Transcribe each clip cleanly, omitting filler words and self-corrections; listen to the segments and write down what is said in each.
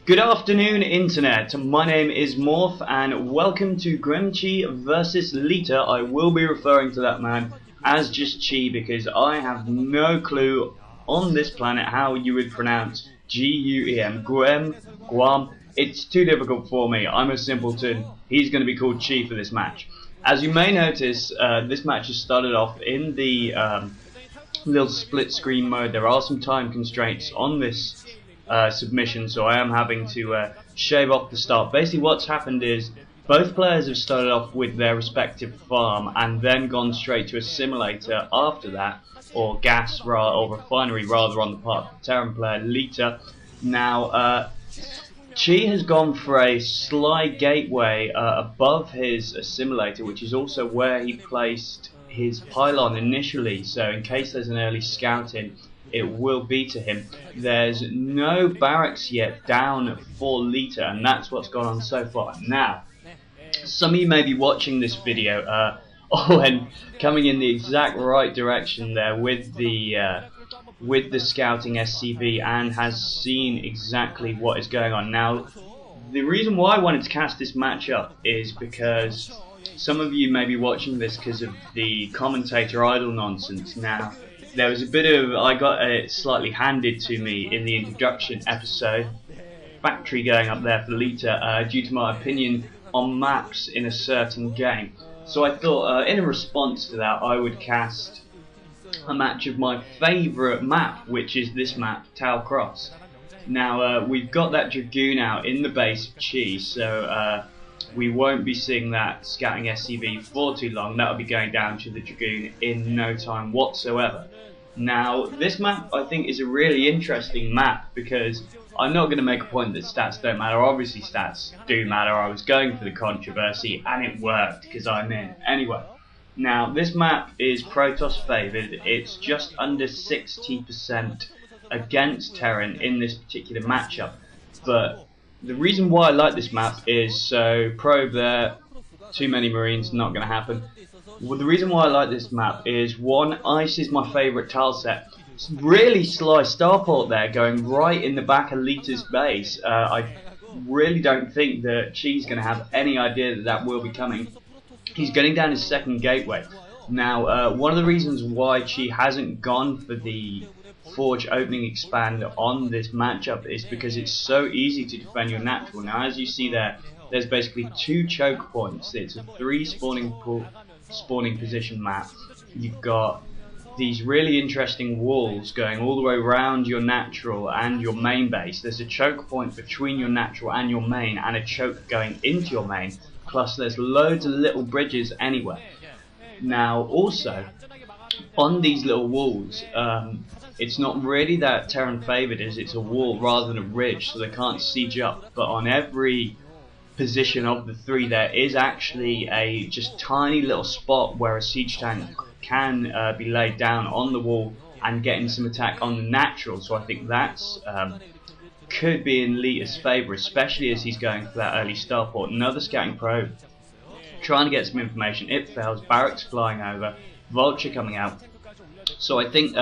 Good afternoon, Internet. My name is Morph, and welcome to GuemChi versus Leta. I will be referring to that man as just Chi because I have no clue on this planet how you would pronounce G-U-E-M. Guam. It's too difficult for me. I'm a simpleton. He's going to be called Chi for this match. As you may notice, this match has started off in the little split screen mode. There are some time constraints on this submission, so I am having to shave off the start. Basically what's happened is both players have started off with their respective farm and then gone straight to a simulator after that, or or refinery rather, on the part of the Terran player Leta. Now Chi has gone for a slide gateway above his simulator, which is also where he placed his pylon initially, so in case there's an early scouting it will be to him. There's no barracks yet down for Leta, and that's what's gone on so far. Now, some of you may be watching this video and coming in the exact right direction there with the scouting SCV and has seen exactly what is going on. Now, the reason why I wanted to cast this matchup is because some of you may be watching this because of the commentator idle nonsense. Now, there was a bit of, I got it slightly handed to me in the introduction episode, factory going up there for Leta, due to my opinion on maps in a certain game. So I thought, in a response to that, I would cast a match of my favourite map, which is this map, Tau Cross. Now, we've got that Dragoon out in the base of Chi, so we won't be seeing that scouting SCV for too long. That'll be going down to the Dragoon in no time whatsoever. Now, this map I think is a really interesting map because I'm not going to make a point that stats don't matter. Obviously stats do matter. I was going for the controversy and it worked because I'm in. Anyway, now this map is Protoss favoured. It's just under 60% against Terran in this particular matchup. But the reason why I like this map is, so probe there, too many Marines, not going to happen. Well, the reason why I like this map is, one, ice is my favourite tile set. It's really sly starport there going right in the back of Leta's base. I really don't think that Chi's going to have any idea that that will be coming. He's getting down his second gateway. Now, one of the reasons why Chi hasn't gone for the Forge opening expand on this matchup is because it's so easy to defend your natural. Now, as you see there, there's basically 2 choke points. It's a 3 spawning position map. You've got these really interesting walls going all the way around your natural and your main base. There's a choke point between your natural and your main, and a choke going into your main. Plus, there's loads of little bridges anywhere. Now, also on these little walls, it's not really that Terran favoured as it's a wall rather than a ridge, so they can't siege up. But on every position of the 3 there is actually a just tiny little spot where a siege tank can be laid down on the wall and getting some attack on the natural. So I think that's could be in Leta's favour, especially as he's going for that early starport. Another scouting probe trying to get some information. It fails. Barracks flying over. Vulture coming out. So I think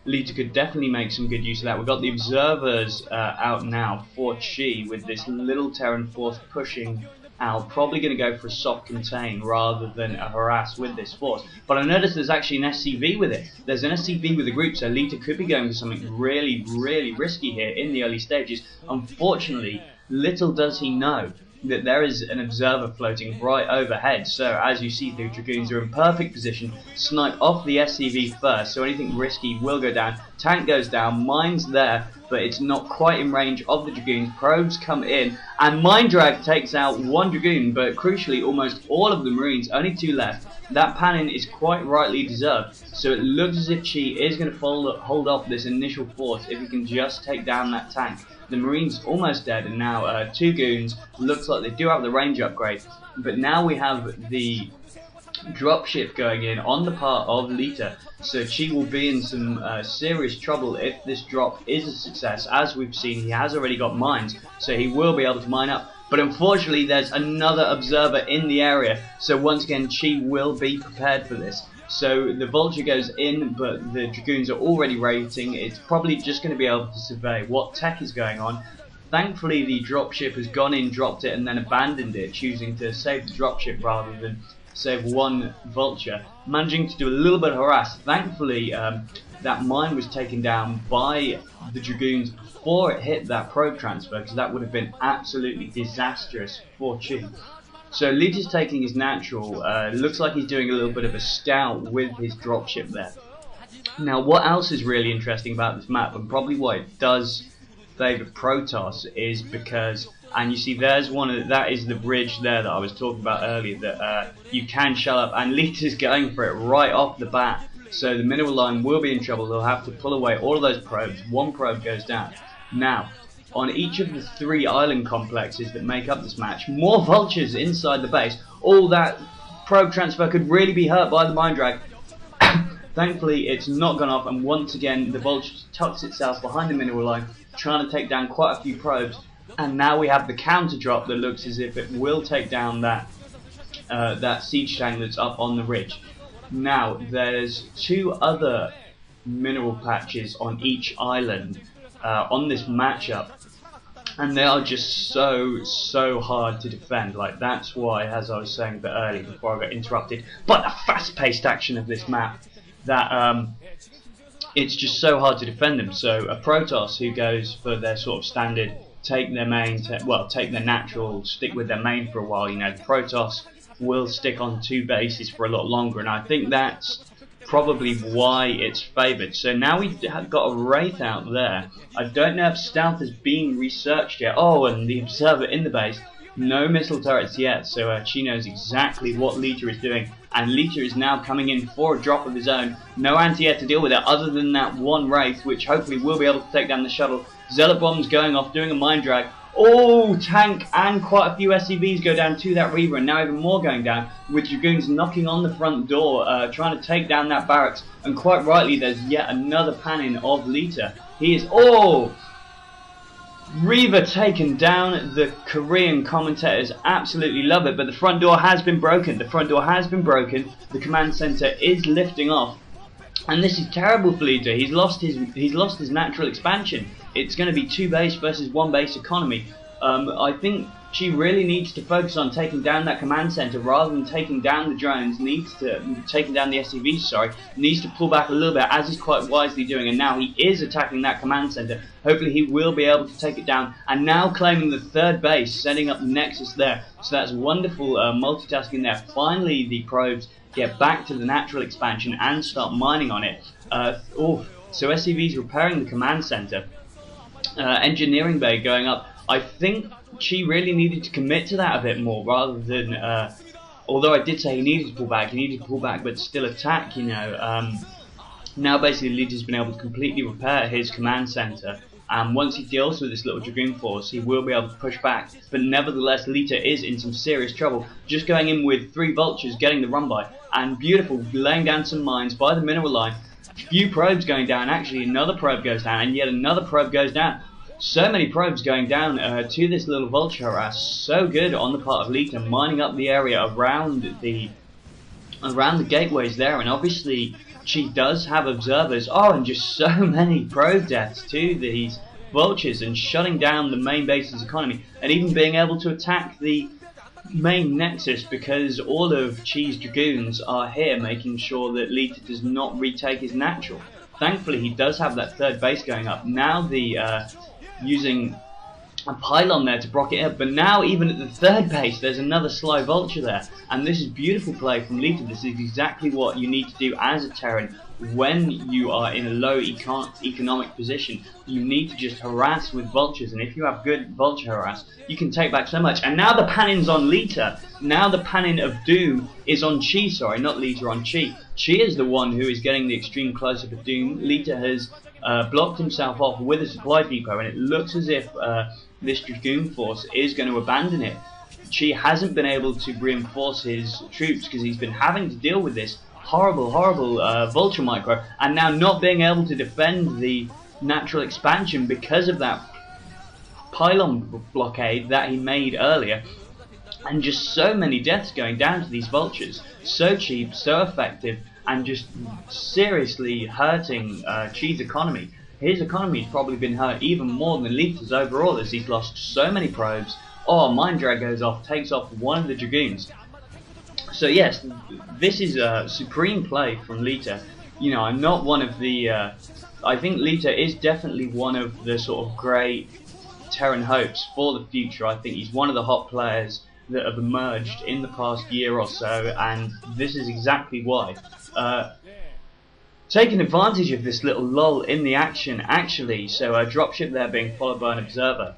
Leta could definitely make some good use of that. We've got the observers out now for Chi with this little Terran force pushing out. Probably going to go for a soft contain rather than a harass with this force. But I noticed there's actually an SCV with it. There's an SCV with a group, so Leta could be going for something really, really risky here in the early stages. Unfortunately, little does he know that there is an observer floating right overhead. So as you see, the Dragoons are in perfect position. Snipe off the SCV first, so anything risky will go down. Tank goes down, mine's there, but it's not quite in range of the Dragoons. Probes come in, and Mine Drag takes out 1 Dragoon, but crucially almost all of the Marines, only 2 left. That panning is quite rightly deserved, so it looks as if Chi is going to hold off this initial force if he can just take down that tank. The Marines almost dead, and now 2 goons. Looks like they do have the range upgrade, but now we have the dropship going in on the part of Leta, so Chi will be in some serious trouble if this drop is a success. As we've seen, he has already got mines, so he will be able to mine up. But unfortunately, there's another observer in the area, so once again, Chi will be prepared for this. So the Vulture goes in, but the Dragoons are already rating. It's probably just going to be able to survey what tech is going on. Thankfully, the dropship has gone in, dropped it, and then abandoned it, choosing to save the dropship rather than save one vulture, managing to do a little bit of harass. Thankfully, that mine was taken down by the Dragoons before it hit that probe transfer, because that would have been absolutely disastrous for Chi. So Leta's taking his natural. Looks like he's doing a little bit of a scout with his dropship there. Now, what else is really interesting about this map, and probably why it does favour Protoss, is because, and you see there's that is the bridge there that I was talking about earlier, that you can shell up, and Leta's going for it right off the bat. So the mineral line will be in trouble. They'll have to pull away all of those probes. One probe goes down. Now, on each of the 3 island complexes that make up this match, more vultures inside the base. All that probe transfer could really be hurt by the mine drag. Thankfully, it's not gone off, and once again, the vulture tucks itself behind the mineral line, trying to take down quite a few probes. And now we have the counter drop that looks as if it will take down that siege tank that's up on the ridge. Now, there's 2 other mineral patches on each island on this matchup, and they are just so hard to defend. Like, that's why, as I was saying a bit earlier before I got interrupted, but the fast-paced action of this map, that it's just so hard to defend them. So a Protoss who goes for their sort of standard, take their main, take their natural, stick with their main for a while, you know, the Protoss will stick on 2 bases for a lot longer, and I think that's probably why it's favoured. So now we've got a Wraith out there. I don't know if stealth has been researched yet. Oh, and the observer in the base. No missile turrets yet, so Chi knows exactly what Leta is doing, and Leta is now coming in for a drop of his own. No anti-air to deal with it other than that one Wraith, which hopefully will be able to take down the shuttle. Zealot bombs going off, doing a mine drag. Oh, tank and quite a few SCVs go down to that Reaver, and now even more going down, with Dragoons knocking on the front door, trying to take down that barracks, and quite rightly there's yet another panning of Leta. He is, oh! Reaver taken down. The Korean commentators absolutely love it, but the front door has been broken. The front door has been broken. The command center is lifting off, and this is terrible for Leta. He's lost his natural expansion. It's going to be 2 base versus 1 base economy. I think Chi really needs to focus on taking down that command center rather than taking down the drones. Taking down the SCVs. Sorry, needs to pull back a little bit, as he's quite wisely doing. And now he is attacking that command center. Hopefully he will be able to take it down. And now claiming the 3rd base, setting up the nexus there. So that's wonderful multitasking there. Finally, the probes get back to the natural expansion and start mining on it. So SCVs repairing the command center. Engineering bay going up. I think Chi really needed to commit to that a bit more, rather than although I did say he needed to pull back but still attack, you know. Now basically Leta's been able to completely repair his command center, and once he deals with this little Dragoon force, he will be able to push back. But nevertheless, Leta is in some serious trouble, just going in with 3 vultures, getting the run by, and beautiful, laying down some mines by the mineral line. Few probes going down. Actually, another probe goes down, and yet another probe goes down. So many probes going down to this little vulture harass. So good on the part of Leta, mining up the area around the gateways there, and obviously Chi does have observers. Oh, and just so many probe deaths to these vultures, and shutting down the main base's economy, and even being able to attack the main nexus, because all of Chi's Dragoons are here making sure that Leta does not retake his natural. Thankfully he does have that 3rd base going up. Now the using a pylon there to block it up, but now even at the 3rd base there's another sly vulture there, and this is beautiful play from Leta. This is exactly what you need to do as a Terran when you are in a low economic position. You need to just harass with vultures, and if you have good vulture harass, you can take back so much. And now the panning's on Leta. Now the panning of doom is on Chi, sorry, not Leta, on Chi. Chi is the one who is getting the extreme close-up of doom. Leta has blocked himself off with a supply depot, and it looks as if this Dragoon force is going to abandon it. Chi hasn't been able to reinforce his troops because he's been having to deal with this horrible vulture micro, and now not being able to defend the natural expansion because of that pylon blockade that he made earlier. And just so many deaths going down to these vultures. So cheap, so effective, and just seriously hurting Chi's economy. his economy's probably been hurt even more than Leta's overall, as he's lost so many probes. Oh, Mind Drag goes off, takes off one of the Dragoons. So yes, this is a supreme play from Leta. You know, I'm not one of the... I think Leta is definitely one of the sort of great Terran hopes for the future. I think he's one of the hot players that have emerged in the past year or so, and this is exactly why. Taking advantage of this little lull in the action, actually, so a dropship there being followed by an observer.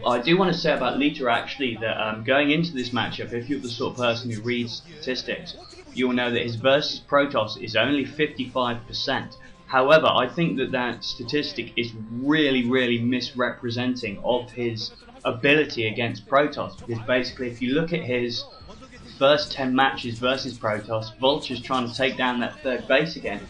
I do want to say about Leta actually that going into this matchup, if you're the sort of person who reads statistics, you'll know that his versus Protoss is only 55%. However, I think that that statistic is really misrepresenting of his ability against Protoss, because basically if you look at his first 10 matches versus Protoss, Vulture's trying to take down that third base again.